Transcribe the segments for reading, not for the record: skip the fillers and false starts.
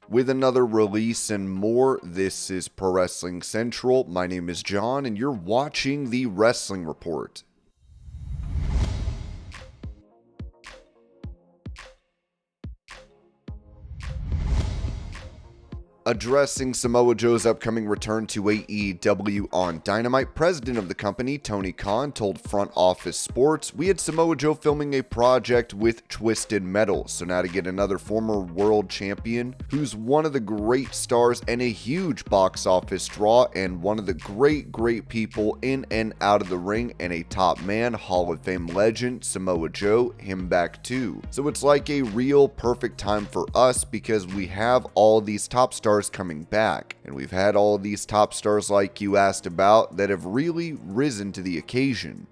with another release and more. This is Pro Wrestling Central. My name is John, and you're watching the Wrestling Report. Addressing Samoa Joe's upcoming return to AEW on Dynamite, president of the company, Tony Khan, told Front Office Sports, "We had Samoa Joe filming a project with Twisted Metal, so now to get another former world champion, who's one of the great stars and a huge box office draw, and one of the great people in and out of the ring, and a top man, Hall of Fame legend, Samoa Joe, him back too. So it's like a real perfect time for us because we have all these top stars coming back, and we've had all these top stars like you asked about that have really risen to the occasion."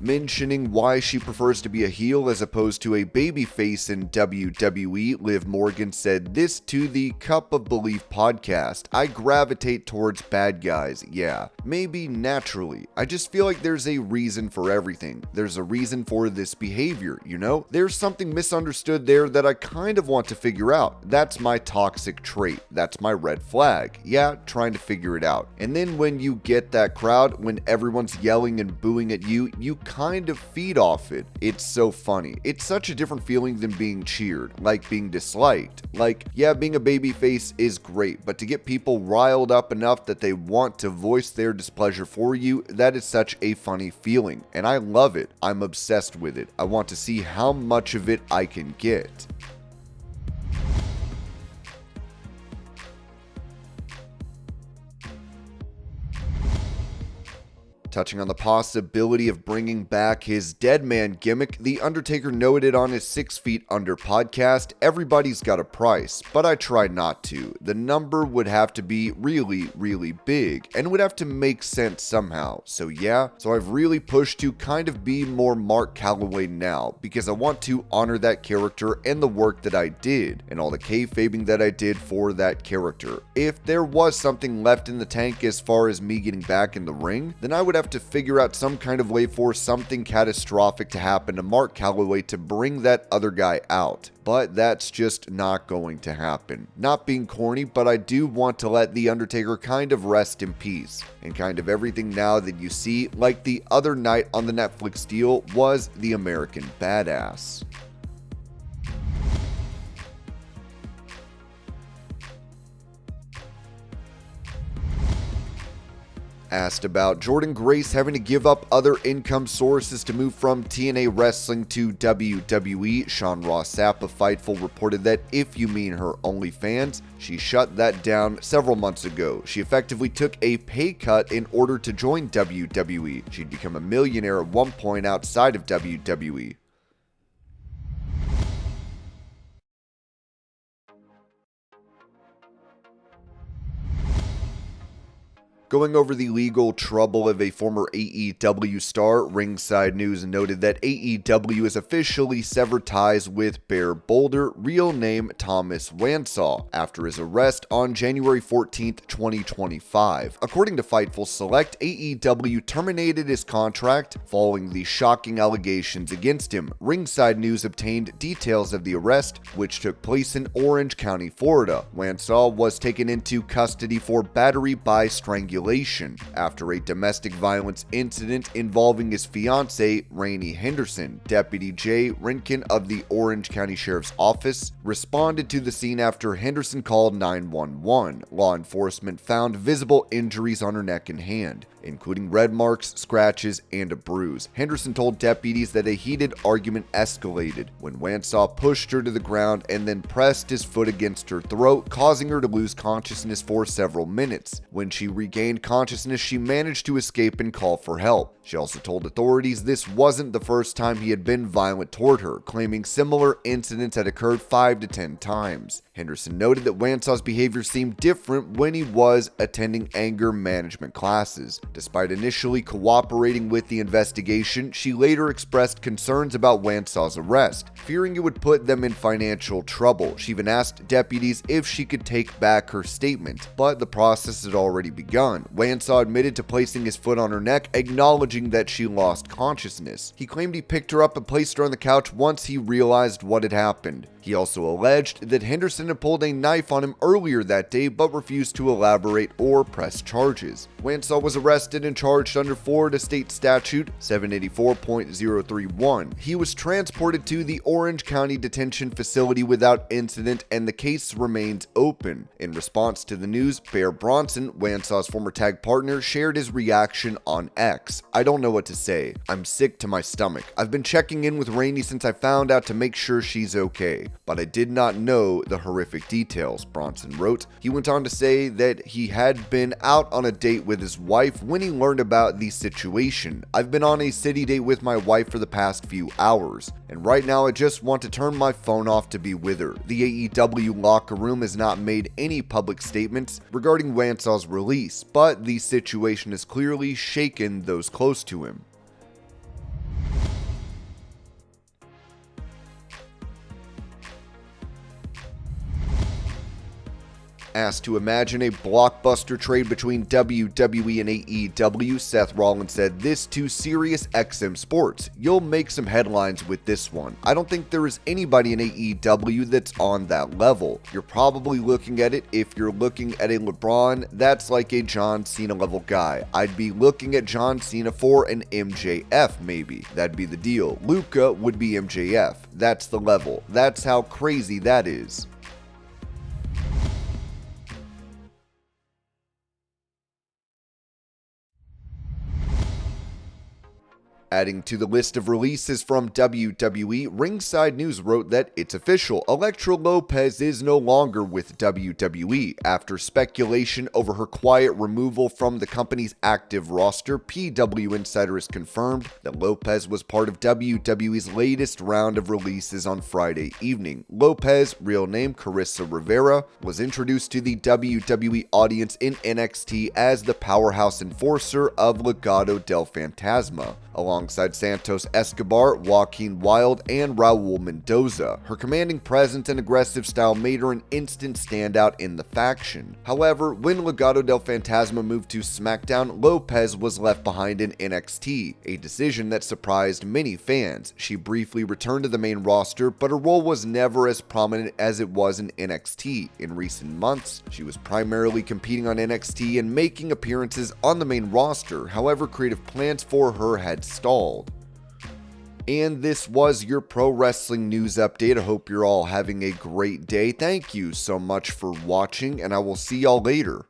Mentioning why she prefers to be a heel as opposed to a babyface in WWE, Liv Morgan said this to the Cup of Belief podcast: "I gravitate towards bad guys, yeah, maybe naturally. I just feel like there's a reason for everything. There's a reason for this behavior, you know? There's something misunderstood there that I kind of want to figure out. That's my toxic trait. That's my red flag. Yeah, trying to figure it out. And then when you get that crowd, when everyone's yelling and booing at you, you kind of feed off it. It's so funny. It's such a different feeling than being cheered, like being disliked. Like, yeah, being a babyface is great, but to get people riled up enough that they want to voice their displeasure for you, that is such a funny feeling, and I love it. I'm obsessed with it. I want to see how much of it I can get." Touching on the possibility of bringing back his DEADMAN gimmick, The Undertaker noted on his 6 Feet Under podcast, "Everybody's got a price, but I try not to. The number would have to be really big, and would have to make sense somehow. So yeah, so I've really pushed to kind of be more Mark Calloway now, because I want to honor that character and the work that I did, and all the kayfabing that I did for that character. If there was something left in the tank as far as me getting back in the ring, then I would have to figure out some kind of way for something catastrophic to happen to Mark Calloway to bring that other guy out. But that's just not going to happen. Not being corny, but I do want to let The Undertaker kind of rest in peace. And kind of everything now that you see, like the other night on the Netflix deal, was the American Badass." Asked about Jordynne Grace having to give up other income sources to move from TNA Wrestling to WWE, Sean Ross Sapp of Fightful reported that if you mean her OnlyFans, she shut that down several months ago. She effectively took a pay cut in order to join WWE. She'd become a millionaire at one point outside of WWE. Going over the legal trouble of a former AEW star, Ringside News noted that AEW has officially severed ties with Bear Boulder, real name Thomas Wansaw, after his arrest on January 14th, 2025. According to Fightful Select, AEW terminated his contract following the shocking allegations against him. Ringside News obtained details of the arrest, which took place in Orange County, Florida. Wansaw was taken into custody for battery by strangulation after a domestic violence incident involving his fiancée, Rainey Henderson. Deputy Jay Rinkin of the Orange County Sheriff's Office responded to the scene after Henderson called 911. Law enforcement found visible injuries on her neck and hand, including red marks, scratches, and a bruise. Henderson told deputies that a heated argument escalated when Wansaw pushed her to the ground and then pressed his foot against her throat, causing her to lose consciousness for several minutes. When she regained consciousness, she managed to escape and call for help. She also told authorities this wasn't the first time he had been violent toward her, claiming similar incidents had occurred 5 to 10 times. Henderson noted that Wansaw's behavior seemed different when he was attending anger management classes. Despite initially cooperating with the investigation, she later expressed concerns about Wansaw's arrest, fearing it would put them in financial trouble. She even asked deputies if she could take back her statement, but the process had already begun. on. Wansaw admitted to placing his foot on her neck, acknowledging that she lost consciousness. He claimed he picked her up and placed her on the couch once he realized what had happened. He also alleged that Henderson had pulled a knife on him earlier that day but refused to elaborate or press charges. Wansaw was arrested and charged under Florida State Statute 784.031. He was transported to the Orange County Detention Facility without incident, and the case remains open. In response to the news, Bronson, Wansaw's former tag partner, shared his reaction on X. "I don't know what to say. I'm sick to my stomach. I've been checking in with Rainey since I found out to make sure she's okay, but I did not know the horrific details," Bronson wrote. He went on to say that he had been out on a date with his wife when he learned about the situation. "I've been on a city date with my wife for the past few hours, and right now I just want to turn my phone off to be with her." The AEW locker room has not made any public statements regarding Wansaw's release, but the situation has clearly shaken those close to him. Asked to imagine a blockbuster trade between WWE and AEW, Seth Rollins said this to Sirius XM Sports: "You'll make some headlines with this one. I don't think there is anybody in AEW that's on that level. You're probably looking at it, if you're looking at a LeBron, that's like a John Cena level guy. I'd be looking at John Cena for an MJF maybe. That'd be the deal. Luka would be MJF. That's the level. That's how crazy that is." Adding to the list of releases from WWE, Ringside News wrote that it's official. Elektra Lopez is no longer with WWE. After speculation over her quiet removal from the company's active roster, PW Insider has confirmed that Lopez was part of WWE's latest round of releases on Friday evening. Lopez, real name Carissa Rivera, was introduced to the WWE audience in NXT as the powerhouse enforcer of Legado del Fantasma, alongside Santos Escobar, Joaquin Wilde, and Raul Mendoza. Her commanding presence and aggressive style made her an instant standout in the faction. However, when Legado del Fantasma moved to SmackDown, Lopez was left behind in NXT, a decision that surprised many fans. She briefly returned to the main roster, but her role was never as prominent as it was in NXT. In recent months, she was primarily competing on NXT and making appearances on the main roster. However, creative plans for her had stalled. And this was your pro wrestling news update. I hope you're all having a great day. Thank you so much for watching, and I will see y'all later.